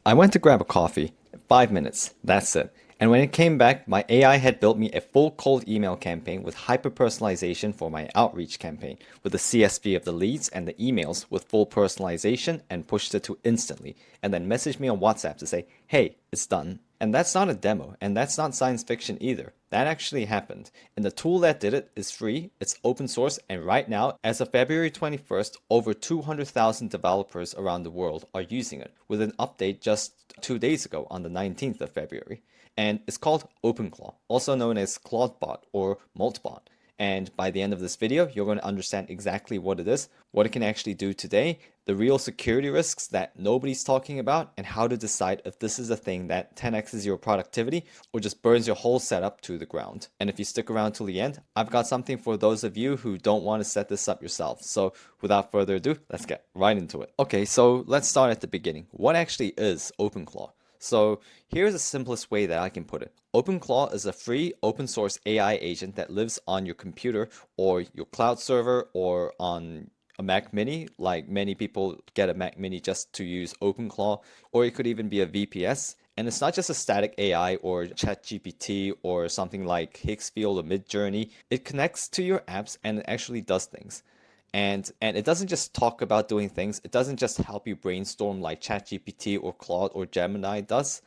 I went to grab a coffee. 5 minutes, that's it. And when it came back, my AI had built me a full cold email campaign with hyper personalization for my outreach campaign, with the CSV of the leads and the emails with full personalization, and pushed it to instantly, and then messaged me on WhatsApp to say, hey, it's done. And that's not a demo, and that's not science fiction either. That actually happened. And the tool that did it is free, it's open source, and right now, as of February 21st, over 200,000 developers around the world are using it, with an update just 2 days ago on the 19th of February. And it's called OpenClaw, also known as Clawdbot or Moltbot. And by the end of this video, you're going to understand exactly what it is, what it can actually do today, the real security risks that nobody's talking about, and how to decide if this is a thing that 10x's your productivity or just burns your whole setup to the ground. And if you stick around till the end, I've got something for those of you who don't want to set this up yourself. So without further ado, let's get right into it. Okay, so let's start at the beginning. What actually is OpenClaw? So here's the simplest way that I can put it. OpenClaw is a free open source AI agent that lives on your computer or your cloud server or on a Mac Mini, like many people get a Mac Mini just to use OpenClaw, or it could even be a VPS. And it's not just a static AI or ChatGPT or something like Higgsfield or Midjourney. It connects to your apps and it actually does things. And it doesn't just talk about doing things. It doesn't just help you brainstorm like ChatGPT or Claude or Gemini does.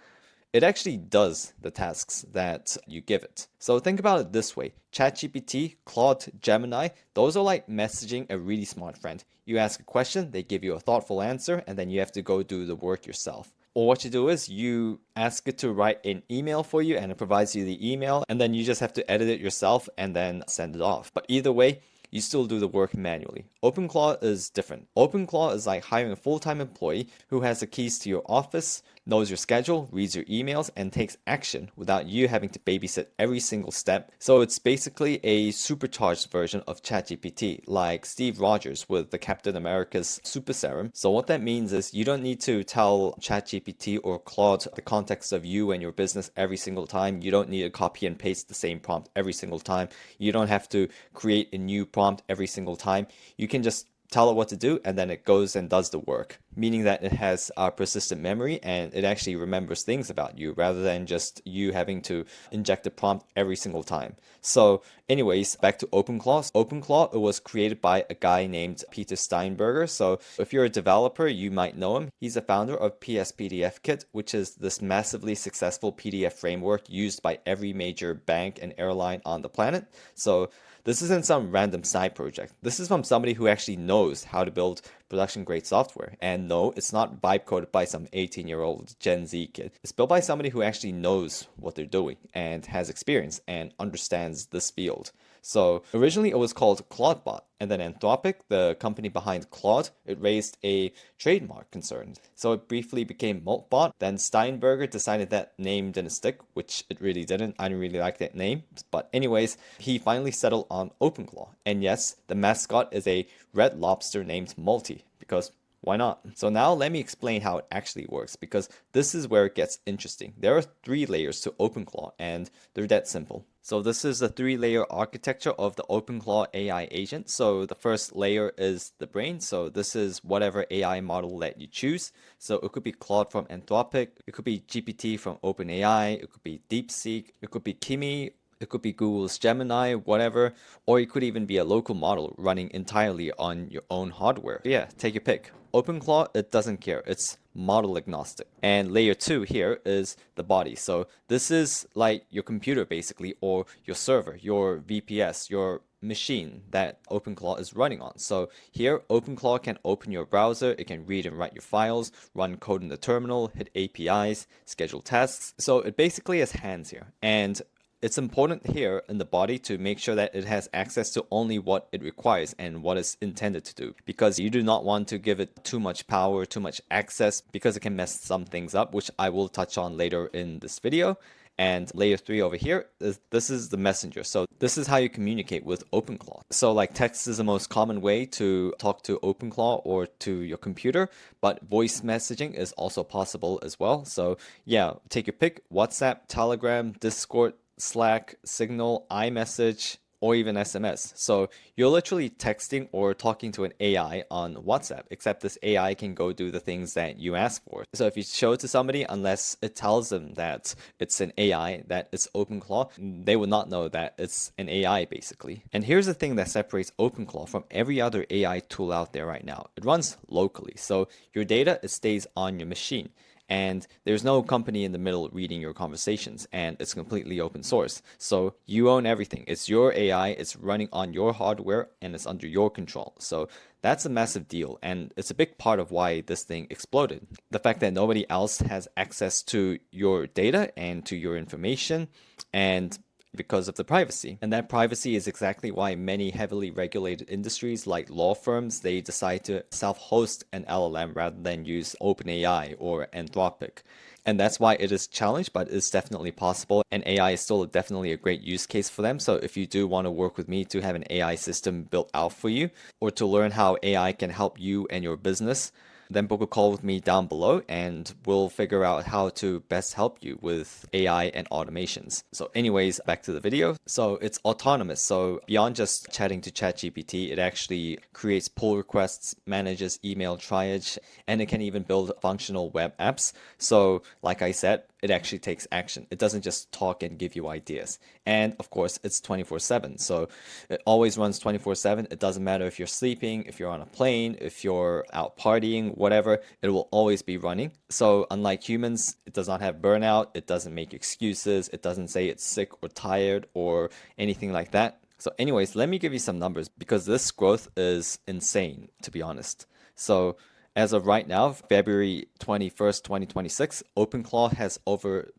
It actually does the tasks that you give it. So think about it this way. ChatGPT, Claude, Gemini, those are like messaging a really smart friend. You ask a question, they give you a thoughtful answer, and then you have to go do the work yourself. Or what you do is you ask it to write an email for you and it provides you the email, and then you just have to edit it yourself and then send it off. But either way, you still do the work manually. OpenClaw is different. OpenClaw is like hiring a full-time employee who has the keys to your office, knows your schedule, reads your emails, and takes action without you having to babysit every single step. So it's basically a supercharged version of ChatGPT, like Steve Rogers with the Captain America's super serum. So what that means is you don't need to tell ChatGPT or Claude the context of you and your business every single time. You don't need to copy and paste the same prompt every single time. You don't have to create a new prompt every single time. You can just tell it what to do and then it goes and does the work, meaning that it has persistent memory and it actually remembers things about you rather than just you having to inject a prompt every single time. So anyways, back to OpenClaw. OpenClaw, it was created by a guy named Peter Steinberger. So if you're a developer, you might know him. He's the founder of PSPDFKit, which is this massively successful PDF framework used by every major bank and airline on the planet. So this isn't some random side project. This is from somebody who actually knows how to build production-grade software. And no, it's not vibe coded by some 18-year-old Gen Z kid. It's built by somebody who actually knows what they're doing and has experience and understands this field. So originally it was called Clawdbot, and then Anthropic, the company behind Claude, it raised a trademark concern. So it briefly became Moltbot. Then Steinberger decided that name didn't stick, which it really didn't. I didn't really like that name. But anyways, he finally settled on OpenClaw. And yes, the mascot is a red lobster named Multi, because why not? So now let me explain how it actually works, because this is where it gets interesting. There are 3 layers to OpenClaw, and they're that simple. So this is the 3-layer architecture of the OpenClaw AI agent. So the first layer is the brain. So this is whatever AI model that you choose. So it could be Claude from Anthropic, it could be GPT from OpenAI, it could be DeepSeek, it could be Kimi, it could be Google's Gemini, whatever, or it could even be a local model running entirely on your own hardware. Yeah, take your pick. OpenClaw, it doesn't care. It's model agnostic. And layer 2 here is the body. So this is like your computer basically, or your server, your VPS, your machine that OpenClaw is running on. So here, OpenClaw can open your browser, it can read and write your files, run code in the terminal, hit APIs, schedule tasks. So it basically has hands here. And it's important here in the body to make sure that it has access to only what it requires and what it's intended to do, because you do not want to give it too much power, too much access, because it can mess some things up, which I will touch on later in this video. And layer 3 over here, this is the messenger. So this is how you communicate with OpenClaw. So like text is the most common way to talk to OpenClaw or to your computer, but voice messaging is also possible as well. So yeah, take your pick: WhatsApp, Telegram, Discord, Slack, Signal, iMessage, or even SMS. So you're literally texting or talking to an AI on WhatsApp, except this AI can go do the things that you ask for. So if you show it to somebody, unless it tells them that it's an AI, that it's OpenClaw, they would not know that it's an AI basically. And here's the thing that separates OpenClaw from every other AI tool out there right now. It runs locally. So your data, it stays on your machine. And there's no company in the middle reading your conversations, and it's completely open source. So you own everything. It's your AI, it's running on your hardware, and it's under your control. So that's a massive deal, and it's a big part of why this thing exploded. The fact that nobody else has access to your data and to your information, and because of the privacy. And that privacy is exactly why many heavily regulated industries like law firms, they decide to self-host an LLM rather than use OpenAI or Anthropic. And that's why it is challenged, but it's definitely possible. And AI is still definitely a great use case for them. So if you do want to work with me to have an AI system built out for you, or to learn how AI can help you and your business, then book a call with me down below and we'll figure out how to best help you with AI and automations. So anyways, back to the video. So it's autonomous. So beyond just chatting to ChatGPT, it actually creates pull requests, manages email triage, and it can even build functional web apps. So like I said, it actually takes action. It doesn't just talk and give you ideas. And of course, it's 24/7. So it always runs 24/7. It doesn't matter if you're sleeping, if you're on a plane, if you're out partying, whatever, it will always be running. So unlike humans, it does not have burnout. It doesn't make excuses. It doesn't say it's sick or tired or anything like that. So anyways, let me give you some numbers because this growth is insane, to be honest. So as of right now, February 21st, 2026, OpenClaw has over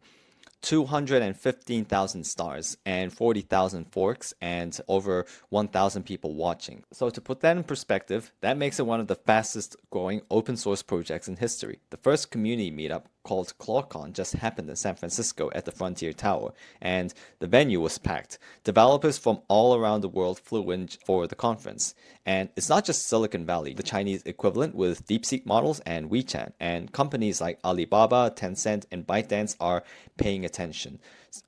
215,000 stars and 40,000 forks and over 1,000 people watching. So to put that in perspective, that makes it one of the fastest growing open source projects in history. The first community meetup called ClawdCon just happened in San Francisco at the Frontier Tower, and the venue was packed. Developers from all around the world flew in for the conference. And it's not just Silicon Valley, the Chinese equivalent with DeepSeek models and WeChat, and companies like Alibaba, Tencent, and ByteDance are paying attention.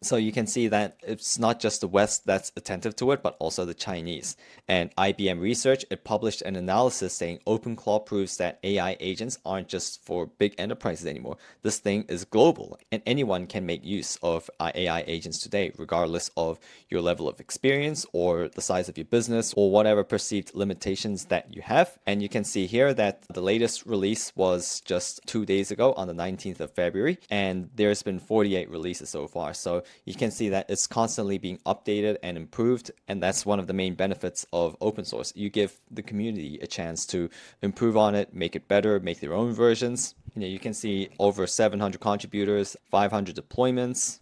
So you can see that it's not just the West that's attentive to it, but also the Chinese. And IBM Research, it published an analysis saying OpenClaw proves that AI agents aren't just for big enterprises anymore. This thing is global, and anyone can make use of AI agents today, regardless of your level of experience or the size of your business or whatever perceived limitations that you have. And you can see here that the latest release was just 2 days ago on the 19th of February, and there's been 48 releases so far. So you can see that it's constantly being updated and improved, and that's one of the main benefits of open source. You give the community a chance to improve on it, make it better, make their own versions. You can see over 700 contributors, 500 deployments.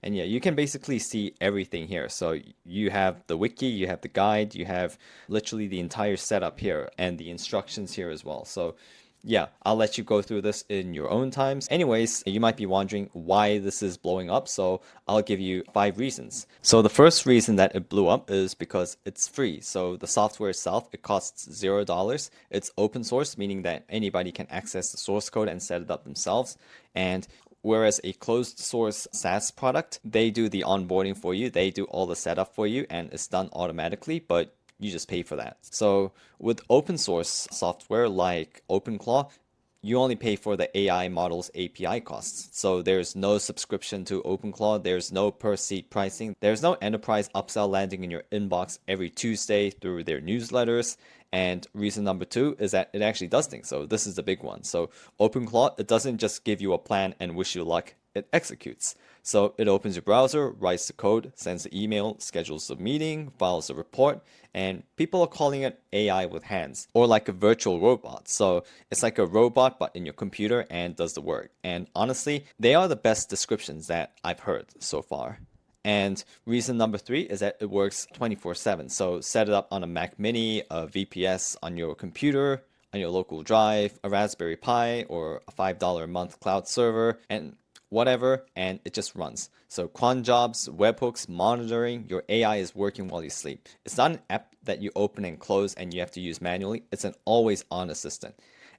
And yeah, you can basically see everything here. So you have the wiki, you have the guide, you have literally the entire setup here and the instructions here as well. So yeah, I'll let you go through this in your own times. Anyways, you might be wondering why this is blowing up, so I'll give you 5 reasons. So the first reason that it blew up is because it's free. So the software itself, it costs $0. It's open source, meaning that anybody can access the source code and set it up themselves. And whereas a closed source SaaS product, they do the onboarding for you, they do all the setup for you, and it's done automatically, but you just pay for that. So with open source software like OpenClaw, you only pay for the AI model's API costs. So there's no subscription to OpenClaw, there's no per seat pricing, there's no enterprise upsell landing in your inbox every Tuesday through their newsletters. And reason number 2 is that it actually does things. So this is the big one. So OpenClaw, it doesn't just give you a plan and wish you luck, it executes. So it opens your browser, writes the code, sends the email, schedules a meeting, files a report, and people are calling it AI with hands, or like a virtual robot. So it's like a robot but in your computer and does the work. And honestly, they are the best descriptions that I've heard so far. And reason number 3 is that it works 24/7. So set it up on a Mac Mini, a VPS on your computer, on your local drive, a Raspberry Pi, or a $5 a month cloud server, and whatever, and it just runs. So cron jobs, webhooks, monitoring, your AI is working while you sleep. It's not an app that you open and close and you have to use manually. It's an always on assistant.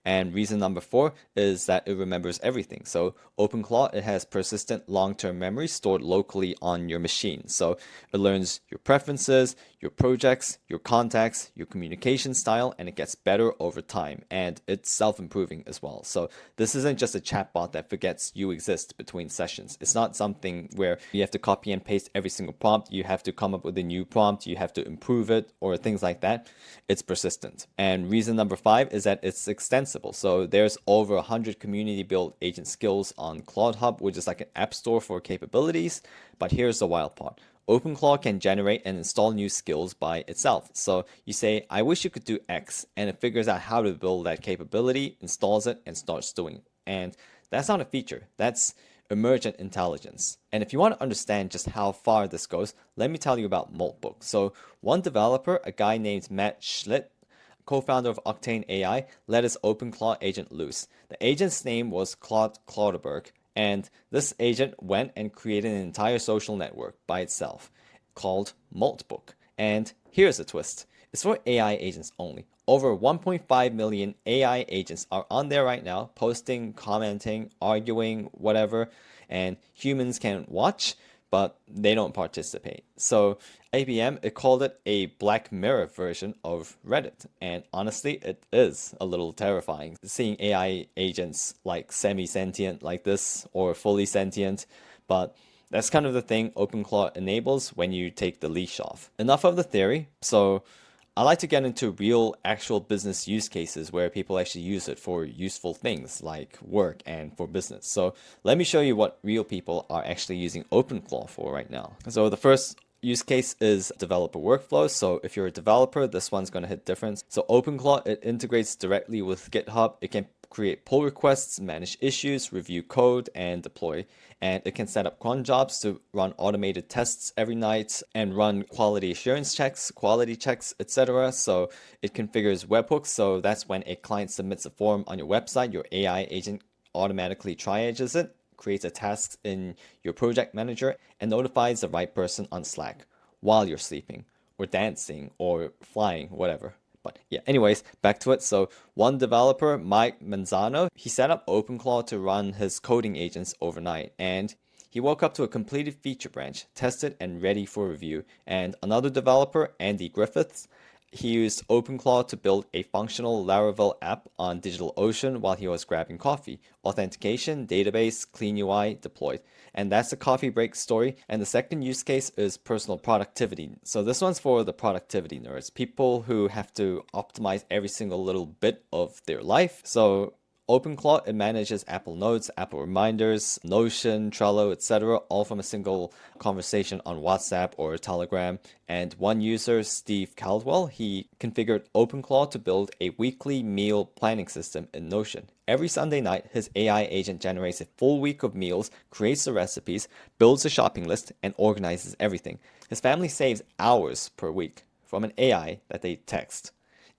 And reason number 4 is that it remembers everything. So OpenClaw, it has persistent long-term memory stored locally on your machine. So it learns your preferences, your projects, your contacts, your communication style, and it gets better over time. And it's self-improving as well. So this isn't just a chatbot that forgets you exist between sessions. It's not something where you have to copy and paste every single prompt. You have to come up with a new prompt. You have to improve it or things like that. It's persistent. And reason number 5 is that it's extensible. So there's over 100 community built agent skills on CloudHub, which is like an app store for capabilities. But here's the wild part. OpenClaw can generate and install new skills by itself. So you say, I wish you could do X, and it figures out how to build that capability, installs it, and starts doing it. And that's not a feature. That's emergent intelligence. And if you want to understand just how far this goes, let me tell you about Moltbook. So one developer, a guy named Matt Schlitt, co-founder of Octane AI, let his OpenClaw agent loose. The agent's name was Clawdbot, and this agent went and created an entire social network by itself called Moltbook. And here's the twist. It's for AI agents only. Over 1.5 million AI agents are on there right now, posting, commenting, arguing, whatever, and humans can watch, but they don't participate. So IBM, it called it a Black Mirror version of Reddit. And honestly, it is a little terrifying seeing AI agents like semi-sentient like this or fully sentient. But that's kind of the thing OpenClaw enables when you take the leash off. Enough of the theory. So I like to get into real actual business use cases where people actually use it for useful things like work and for business. So let me show you what real people are actually using OpenClaw for right now. So the first use case is developer workflow. So if you're a developer, this one's going to hit different. So OpenClaw, it integrates directly with GitHub. It can create pull requests, manage issues, review code, and deploy. And it can set up cron jobs to run automated tests every night and run quality assurance checks, quality checks, etc. So it configures webhooks. So that's when a client submits a form on your website, your AI agent automatically triages it, creates a task in your project manager, and notifies the right person on Slack while you're sleeping or dancing or flying, whatever. But yeah, anyways, back to it. So one developer, Mike Manzano, he set up OpenClaw to run his coding agents overnight, and he woke up to a completed feature branch, tested and ready for review. And another developer, Andy Griffiths, he used OpenClaw to build a functional Laravel app on DigitalOcean while he was grabbing coffee. Authentication, database, clean UI, deployed. And that's the coffee break story. And the second use case is personal productivity. So this one's for the productivity nerds, people who have to optimize every single little bit of their life. So OpenClaw, it manages Apple Notes, Apple Reminders, Notion, Trello, etc., all from a single conversation on WhatsApp or Telegram. And one user, Steve Caldwell, he configured OpenClaw to build a weekly meal planning system in Notion. Every Sunday night, his AI agent generates a full week of meals, creates the recipes, builds a shopping list, and organizes everything. His family saves hours per week from an AI that they text.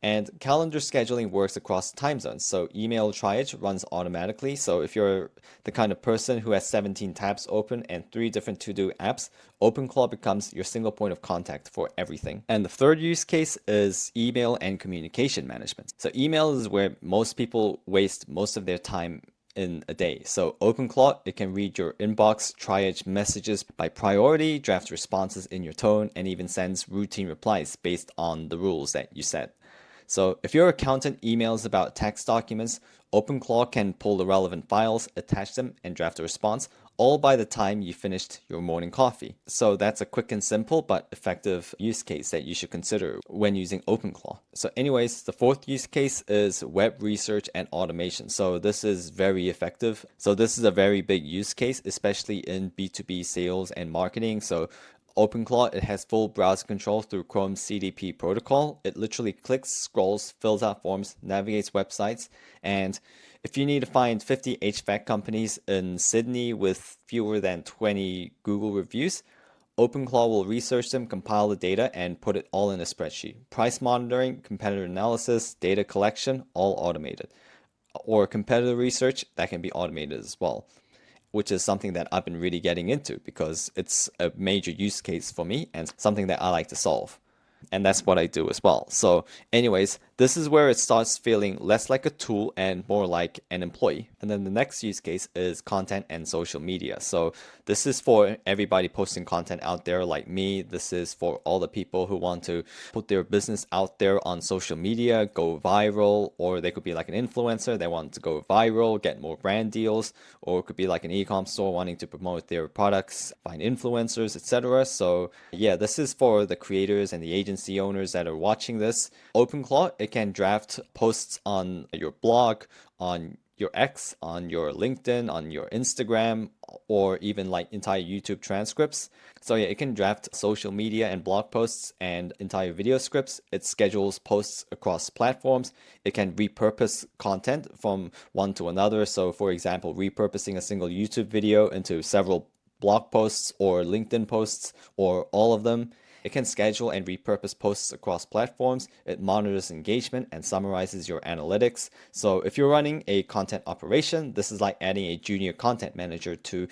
And calendar scheduling works across time zones. So email triage runs automatically. So if you're the kind of person who has 17 tabs open and 3 different to-do apps, OpenClaw becomes your single point of contact for everything. And the third use case is email and communication management. So email is where most people waste most of their time in a day. So OpenClaw, it can read your inbox, triage messages by priority, draft responses in your tone, and even sends routine replies based on the rules that you set. So if your accountant emails about tax documents, OpenClaw can pull the relevant files, attach them, and draft a response, all by the time you finished your morning coffee. So that's a quick and simple but effective use case that you should consider when using OpenClaw. So anyways, the fourth use case is web research and automation. So this is very effective. So this is a very big use case, especially in B2B sales and marketing. So OpenClaw, it has full browser control through Chrome's CDP protocol. It literally clicks, scrolls, fills out forms, navigates websites. And if you need to find 50 HVAC companies in Sydney with fewer than 20 Google reviews, OpenClaw will research them, compile the data, and put it all in a spreadsheet. Price monitoring, competitor analysis, data collection, all automated. Or competitor research, that can be automated as well, which is something that I've been really getting into because it's a major use case for me and something that I like to solve. And that's what I do as well. So anyways, This is where it starts feeling less like a tool and more like an employee. And then the next use case is content and social media. So this is for everybody posting content out there like me. This is for all the people who want to put their business out there on social media, go viral, or they could be like an influencer. They want to go viral, get more brand deals, or it could be like an e-com store wanting to promote their products, find influencers, etc. So yeah, this is for the creators and the agency owners that are watching this. OpenClaw, it can draft posts on your blog, on your X, on your LinkedIn, on your Instagram, or even like entire YouTube transcripts. So yeah, it can draft social media and blog posts and entire video scripts. It schedules posts across platforms. It can repurpose content from one to another. So for example, repurposing a single YouTube video into several blog posts or LinkedIn posts or all of them. It can schedule and repurpose posts across platforms. It monitors engagement and summarizes your analytics. So if you're running a content operation, this is like adding a junior content manager to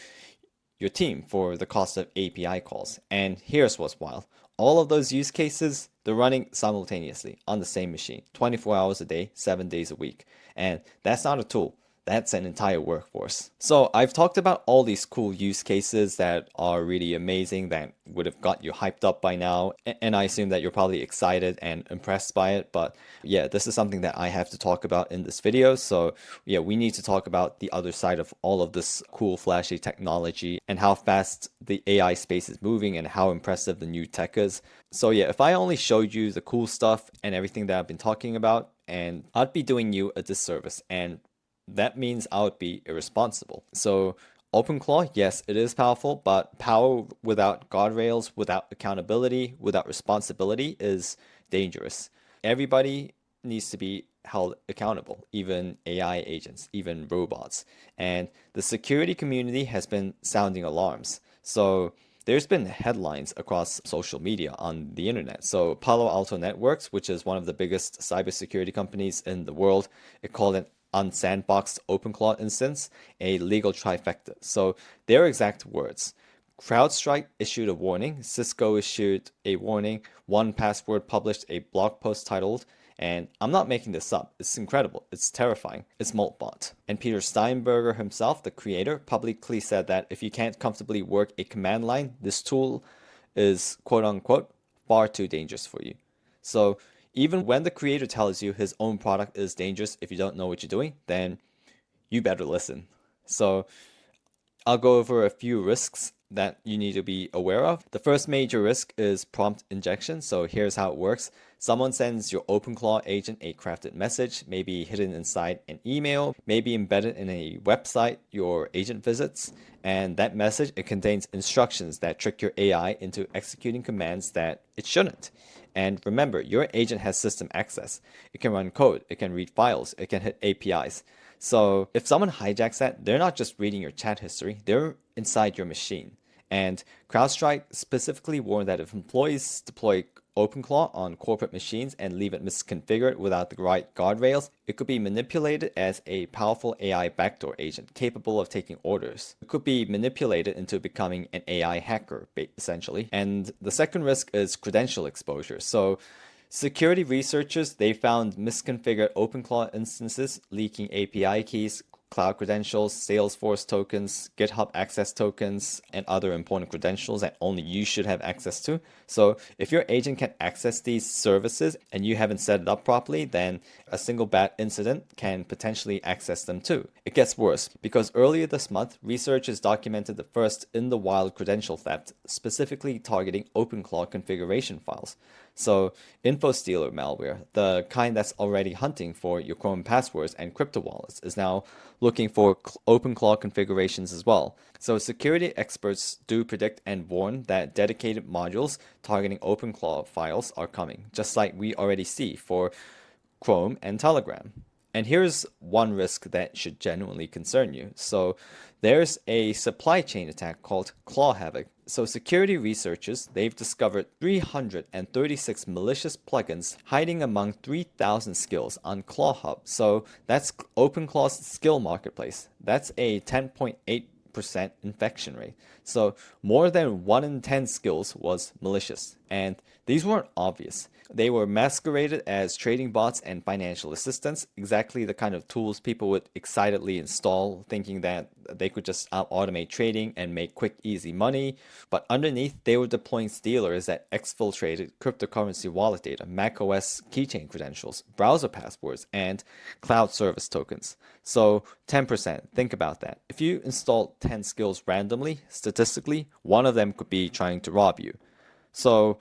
your team for the cost of API calls. And here's what's wild. All of those use cases, they're running simultaneously on the same machine, 24 hours a day, 7 days a week. And that's not a tool. That's an entire workforce. So I've talked about all these cool use cases that are really amazing that would have got you hyped up by now. And I assume that you're probably excited and impressed by it. But yeah, this is something that I have to talk about in this video. So yeah, we need to talk about the other side of all of this cool, flashy technology and how fast the AI space is moving and how impressive the new tech is. So yeah, if I only showed you the cool stuff and everything that I've been talking about, and I'd be doing you a disservice. And that means I would be irresponsible. So OpenClaw, yes, it is powerful, but power without guardrails, without accountability, without responsibility is dangerous. Everybody needs to be held accountable, even AI agents, even robots. And the security community has been sounding alarms. So there's been headlines across social media on the internet. So Palo Alto Networks, which is one of the biggest cybersecurity companies in the world, it called it unsandboxed OpenClaw instance a legal trifecta. So their exact words. CrowdStrike issued a warning, Cisco issued a warning, 1Password published a blog post titled, and I'm not making this up, it's incredible, it's terrifying, it's Moltbot. And Peter Steinberger himself, the creator, publicly said that if you can't comfortably work a command line, this tool is quote unquote far too dangerous for you. So even when the creator tells you his own product is dangerous if you don't know what you're doing, then you better listen. So I'll go over a few risks that you need to be aware of. The first major risk is prompt injection. So here's how it works. Someone sends your OpenClaw agent a crafted message, maybe hidden inside an email, maybe embedded in a website your agent visits. And that message, it contains instructions that trick your AI into executing commands that it shouldn't. And remember, your agent has system access. It can run code, it can read files, it can hit APIs. So if someone hijacks that, they're not just reading your chat history, they're inside your machine. And CrowdStrike specifically warned that if employees deploy OpenClaw on corporate machines and leave it misconfigured without the right guardrails, it could be manipulated as a powerful AI backdoor agent capable of taking orders. It could be manipulated into becoming an AI hacker, essentially. And the second risk is credential exposure. So security researchers, they found misconfigured OpenClaw instances leaking API keys, cloud credentials, Salesforce tokens, GitHub access tokens, and other important credentials that only you should have access to. So if your agent can access these services and you haven't set it up properly, then a single bad incident can potentially access them too. It gets worse because earlier this month, researchers documented the first in-the-wild credential theft, specifically targeting OpenClaw configuration files. So InfoStealer malware, the kind that's already hunting for your Chrome passwords and crypto wallets, is now looking for OpenClaw configurations as well. So security experts do predict and warn that dedicated modules targeting OpenClaw files are coming, just like we already see for Chrome and Telegram. And here's one risk that should genuinely concern you. So there's a supply chain attack called Claw Havoc. So security researchers, they've discovered 336 malicious plugins hiding among 3,000 skills on ClawHub. So that's OpenClaw's skill marketplace. That's a 10.8% infection rate. So more than 1 in 10 skills was malicious. And these weren't obvious. They were masqueraded as trading bots and financial assistants, exactly the kind of tools people would excitedly install, thinking that they could just automate trading and make quick, easy money. But underneath, they were deploying stealers that exfiltrated cryptocurrency wallet data, macOS keychain credentials, browser passwords, and cloud service tokens. So 10%, think about that. If you install 10 skills randomly, statistically, one of them could be trying to rob you. So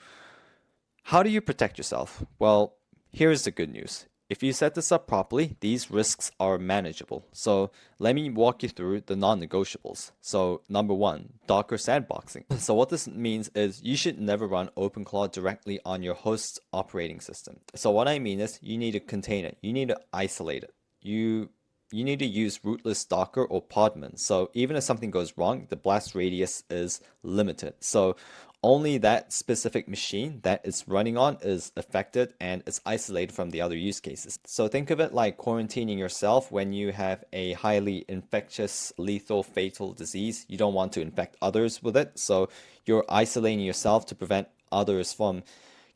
how do you protect yourself? Well, here's the good news. If you set this up properly, these risks are manageable. So let me walk you through the non-negotiables. So number one, Docker sandboxing. So what this means is you should never run OpenClaw directly on your host's operating system. So what I mean is you need to contain it. You need to isolate it. You need to use rootless Docker or Podman. So even if something goes wrong, the blast radius is limited. So only that specific machine that it's running on is affected and it's isolated from the other use cases. So think of it like quarantining yourself when you have a highly infectious, lethal, fatal disease. You don't want to infect others with it. So you're isolating yourself to prevent others from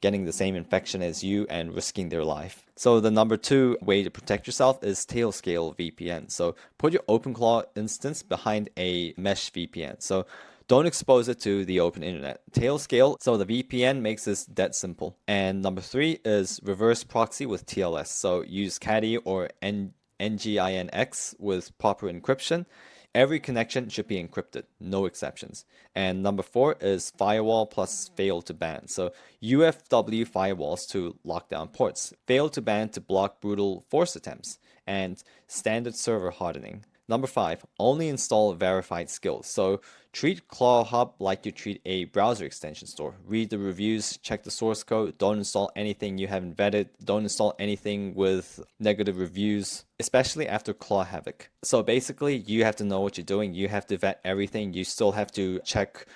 getting the same infection as you and risking their life. So the number two way to protect yourself is Tailscale VPN. So put your OpenClaw instance behind a mesh VPN. So don't expose it to the open internet. Tailscale, so the VPN makes this that simple. And number three is reverse proxy with TLS. So use Caddy or NGINX with proper encryption. Every connection should be encrypted, no exceptions. And number four is firewall plus fail to ban. So UFW firewalls to lock down ports, fail to ban to block brutal force attempts, and standard server hardening. Number five, only install verified skills. So treat ClawHub like you treat a browser extension store. Read the reviews, check the source code, don't install anything you haven't vetted, don't install anything with negative reviews, especially after Claw Havoc. So basically, you have to know what you're doing. You have to vet everything. You still have to check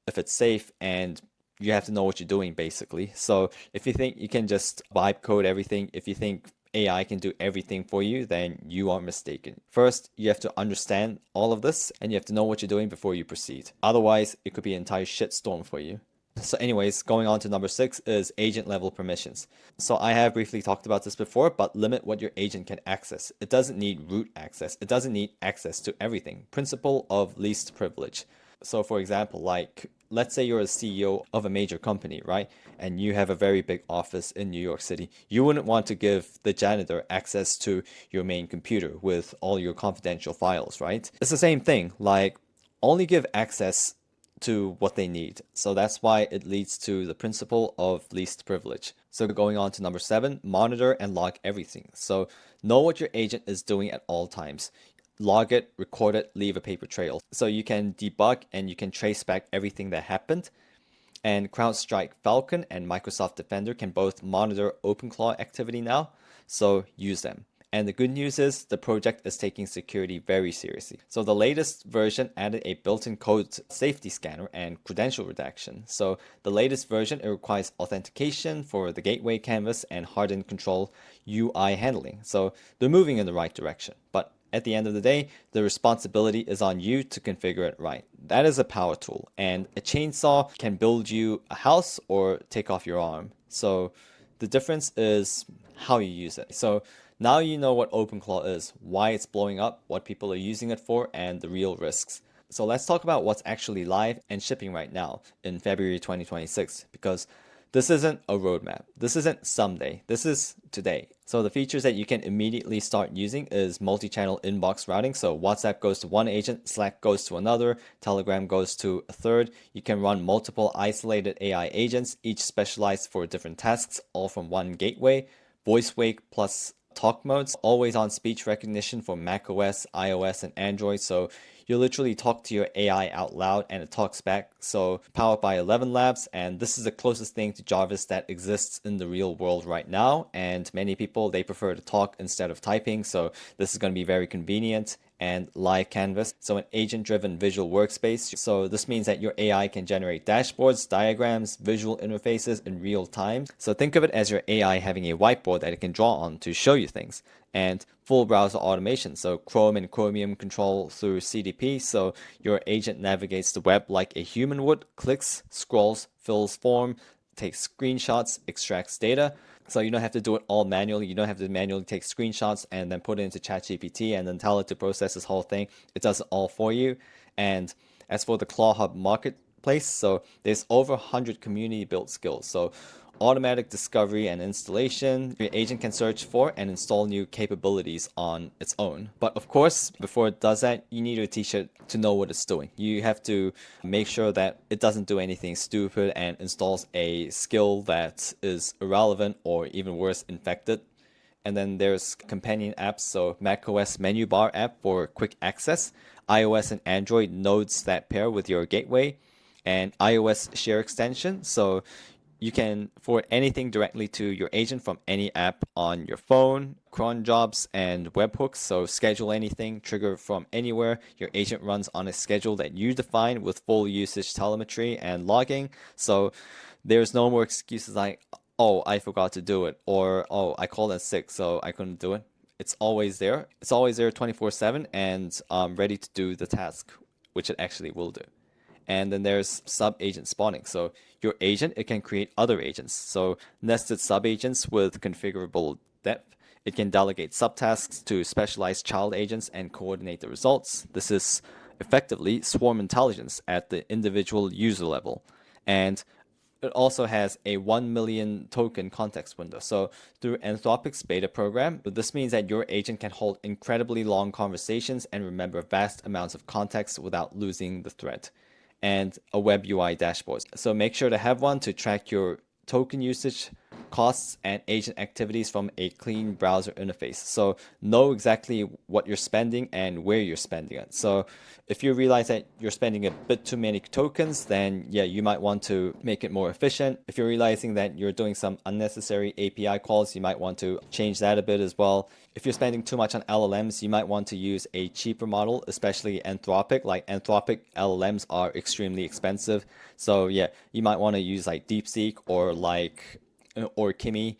if it's safe, and you have to know what you're doing, basically. So if you think you can just vibe code everything, if you think AI can do everything for you, then you are mistaken. First, you have to understand all of this and you have to know what you're doing before you proceed. Otherwise, it could be an entire shitstorm for you. So anyways, going on to number six is agent level permissions. So I have briefly talked about this before, but limit what your agent can access. It doesn't need root access. It doesn't need access to everything. Principle of least privilege. So for example, like let's say you're a CEO of a major company, right? And you have a very big office in New York City. You wouldn't want to give the janitor access to your main computer with all your confidential files, right? It's the same thing, like only give access to what they need. So that's why it leads to the principle of least privilege. So going on to number seven, monitor and log everything. So know what your agent is doing at all times. Log it, record it, leave a paper trail. So you can debug and you can trace back everything that happened. And CrowdStrike Falcon and Microsoft Defender can both monitor OpenClaw activity now, so use them. And the good news is the project is taking security very seriously. So the latest version added a built-in code safety scanner and credential redaction. So the latest version, it requires authentication for the gateway canvas and hardened control UI handling. So they're moving in the right direction. But at the end of the day, the responsibility is on you to configure it right. That is a power tool, and a chainsaw can build you a house or take off your arm. So the difference is how you use it. So now you know what OpenClaw is, why it's blowing up, what people are using it for, and the real risks. So let's talk about what's actually live and shipping right now in February 2026, because this isn't a roadmap. This isn't someday. This is today. So the features that you can immediately start using is multi-channel inbox routing. So WhatsApp goes to one agent, Slack goes to another, Telegram goes to a third. You can run multiple isolated AI agents, each specialized for different tasks, all from one gateway. Voice wake plus talk modes, always on speech recognition for macOS, iOS, and Android. So you literally talk to your AI out loud and it talks back. So powered by 11 Labs, and this is the closest thing to Jarvis that exists in the real world right now. And many people, they prefer to talk instead of typing. So this is going to be very convenient. And live canvas, so an agent-driven visual workspace. So this means that your AI can generate dashboards, diagrams, visual interfaces in real time. So think of it as your AI having a whiteboard that it can draw on to show you things. And full browser automation, so Chrome and Chromium control through CDP, so your agent navigates the web like a human would, clicks, scrolls, fills form, takes screenshots, extracts data. So you don't have to do it all manually. You don't have to manually take screenshots and then put it into ChatGPT and then tell it to process this whole thing. It does it all for you. And as for the ClawHub marketplace, so there's over 100 community built skills. So automatic discovery and installation. Your agent can search for and install new capabilities on its own. But of course, before it does that, you need to teach it to know what it's doing. You have to make sure that it doesn't do anything stupid and installs a skill that is irrelevant or even worse, infected. And then there's companion apps, so macOS menu bar app for quick access, iOS and Android nodes that pair with your gateway, and iOS share extension. So you can forward anything directly to your agent from any app on your phone, cron jobs, and webhooks. So schedule anything, trigger from anywhere. Your agent runs on a schedule that you define with full usage telemetry and logging. So there's no more excuses like, oh, I forgot to do it, or oh, I called in sick, so I couldn't do it. It's always there. It's always there 24/7 and ready to do the task, which it actually will do. And then there's sub-agent spawning. So your agent, it can create other agents. So nested sub-agents with configurable depth. It can delegate subtasks to specialized child agents and coordinate the results. This is effectively swarm intelligence at the individual user level. And it also has a 1 million token context window. So through Anthropic's beta program, this means that your agent can hold incredibly long conversations and remember vast amounts of context without losing the thread. And a web UI dashboard. So make sure to have one to track your token usage, costs, and agent activities from a clean browser interface. So know exactly what you're spending and where you're spending it. So if you realize that you're spending a bit too many tokens, then yeah, you might want to make it more efficient. If you're realizing that you're doing some unnecessary API calls, you might want to change that a bit as well. If you're spending too much on LLMs, you might want to use a cheaper model, especially Anthropic. Like Anthropic LLMs are extremely expensive. So yeah, you might want to use like DeepSeek or Kimi,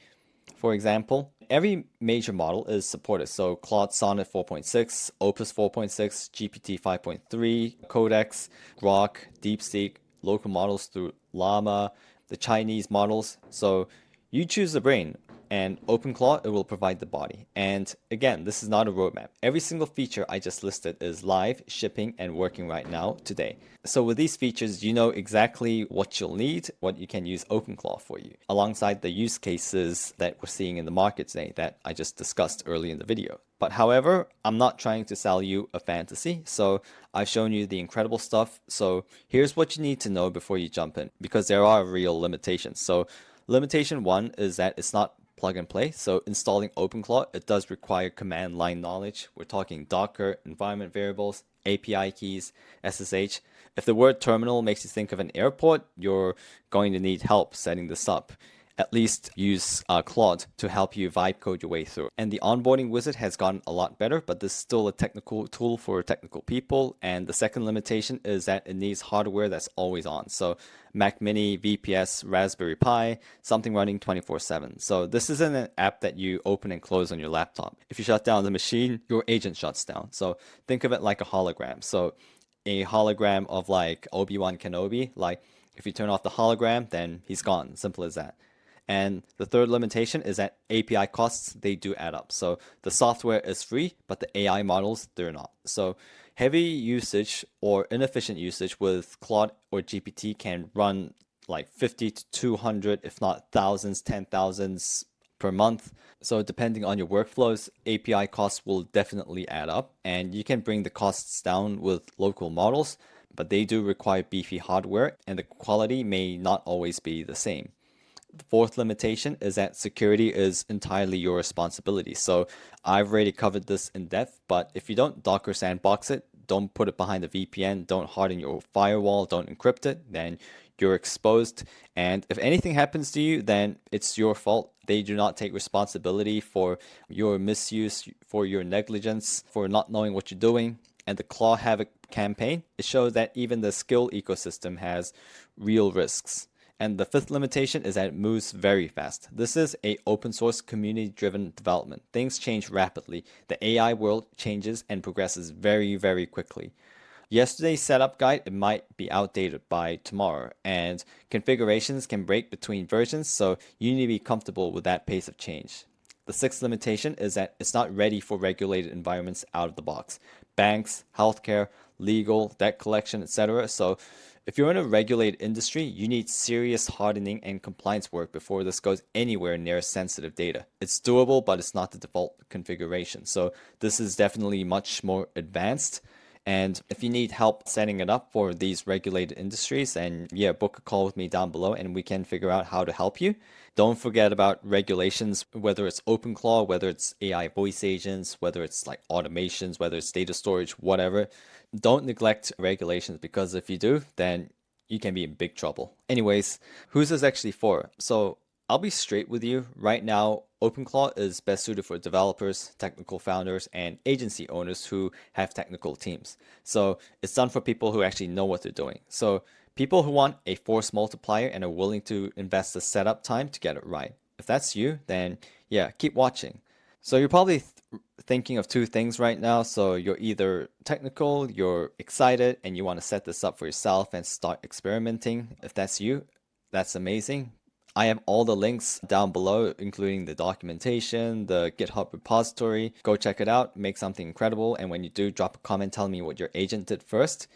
for example. Every major model is supported. So Claude Sonnet 4.6, Opus 4.6, GPT 5.3, Codex, Grok, DeepSeek, local models through Llama, the Chinese models. So you choose the brain, and OpenClaw, it will provide the body. And again, this is not a roadmap. Every single feature I just listed is live, shipping, and working right now today. So with these features, you know exactly what you'll need, what you can use OpenClaw for you, alongside the use cases that we're seeing in the market today that I just discussed early in the video. But however, I'm not trying to sell you a fantasy. So I've shown you the incredible stuff. So here's what you need to know before you jump in, because there are real limitations. So limitation one is that it's not plug and play. So installing OpenClaw, it does require command line knowledge. We're talking Docker, environment variables, API keys, SSH. If the word terminal makes you think of an airport, you're going to need help setting this up. At least use Claude to help you vibe code your way through. And the onboarding wizard has gotten a lot better, but this is still a technical tool for technical people. And the second limitation is that it needs hardware that's always on. So Mac Mini, VPS, Raspberry Pi, something running 24/7. So this isn't an app that you open and close on your laptop. If you shut down the machine, your agent shuts down. So think of it like a hologram. So a hologram of like Obi-Wan Kenobi, like if you turn off the hologram, then he's gone. Simple as that. And the third limitation is that API costs, they do add up. So the software is free, but the AI models, they're not. So heavy usage or inefficient usage with Claude or GPT can run like 50 to 200, if not thousands, 10,000s per month. So depending on your workflows, API costs will definitely add up. And you can bring the costs down with local models, but they do require beefy hardware and the quality may not always be the same. The fourth limitation is that security is entirely your responsibility. So I've already covered this in depth, but if you don't Docker sandbox it, don't put it behind a VPN, don't harden your firewall, don't encrypt it, then you're exposed. And if anything happens to you, then it's your fault. They do not take responsibility for your misuse, for your negligence, for not knowing what you're doing. And the Claw Havoc campaign, it shows that even the skill ecosystem has real risks. And the fifth limitation is that it moves very fast. This is a open source community driven development. Things change rapidly. The AI world changes and progresses very, very quickly. Yesterday's setup guide, it might be outdated by tomorrow, and configurations can break between versions, so you need to be comfortable with that pace of change. The sixth limitation is that it's not ready for regulated environments out of the box. Banks, healthcare, legal, debt collection, etc. So if you're in a regulated industry, you need serious hardening and compliance work before this goes anywhere near sensitive data. It's doable, but it's not the default configuration. So this is definitely much more advanced. And if you need help setting it up for these regulated industries, then yeah, book a call with me down below and we can figure out how to help you. Don't forget about regulations, whether it's OpenClaw, whether it's AI voice agents, whether it's like automations, whether it's data storage, whatever. Don't neglect regulations, because if you do, then you can be in big trouble. Anyways, who's this actually for? So I'll be straight with you. Right now, OpenClaw is best suited for developers, technical founders, and agency owners who have technical teams. So it's done for people who actually know what they're doing. So people who want a force multiplier and are willing to invest the setup time to get it right. If that's you, then yeah, keep watching. So you're probably thinking of two things right now. So you're either technical, you're excited, and you want to set this up for yourself and start experimenting. If that's you, that's amazing. I have all the links down below, including the documentation, the GitHub repository. Go check it out, make something incredible. And when you do, drop a comment telling me what your agent did first.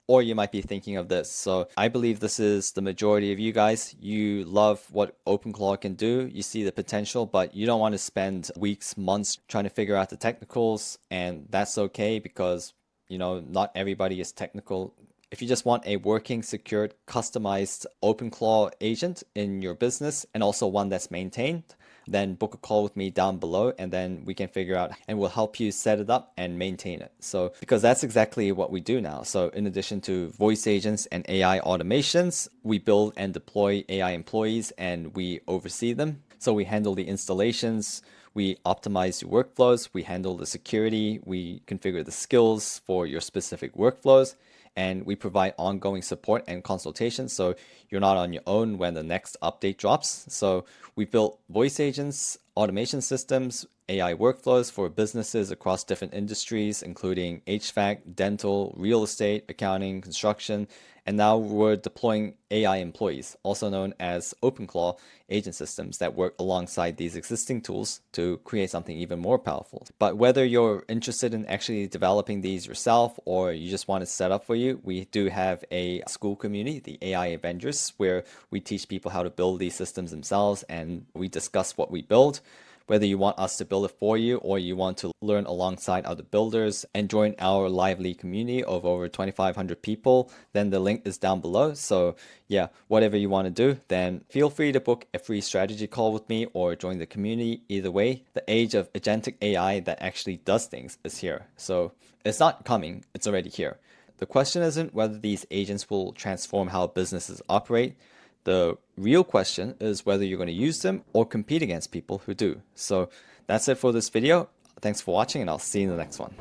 Or you might be thinking of this. So I believe this is the majority of you guys. You love what OpenClaw can do. You see the potential, but you don't want to spend weeks, months trying to figure out the technicals. And that's okay, because, not everybody is technical. If you just want a working, secured, customized OpenClaw agent in your business, and also one that's maintained, then book a call with me down below, and then we can figure out and we'll help you set it up and maintain it. So, because that's exactly what we do now. So in addition to voice agents and AI automations, we build and deploy AI employees and we oversee them. So we handle the installations, we optimize your workflows, we handle the security, we configure the skills for your specific workflows, and we provide ongoing support and consultation, so you're not on your own when the next update drops. So we built voice agents, automation systems, AI workflows for businesses across different industries, including HVAC, dental, real estate, accounting, construction, and now we're deploying AI employees, also known as OpenClaw agent systems, that work alongside these existing tools to create something even more powerful. But whether you're interested in actually developing these yourself or you just want it set up for you, we do have a school community, the AI Avengers, where we teach people how to build these systems themselves and we discuss what we build. Whether you want us to build it for you or you want to learn alongside other builders and join our lively community of over 2,500 people, then the link is down below. So yeah, whatever you want to do, then feel free to book a free strategy call with me or join the community. Either way, the age of agentic AI that actually does things is here. So it's not coming, it's already here. The question isn't whether these agents will transform how businesses operate. The real question is whether you're going to use them or compete against people who do. So that's it for this video. Thanks for watching, and I'll see you in the next one.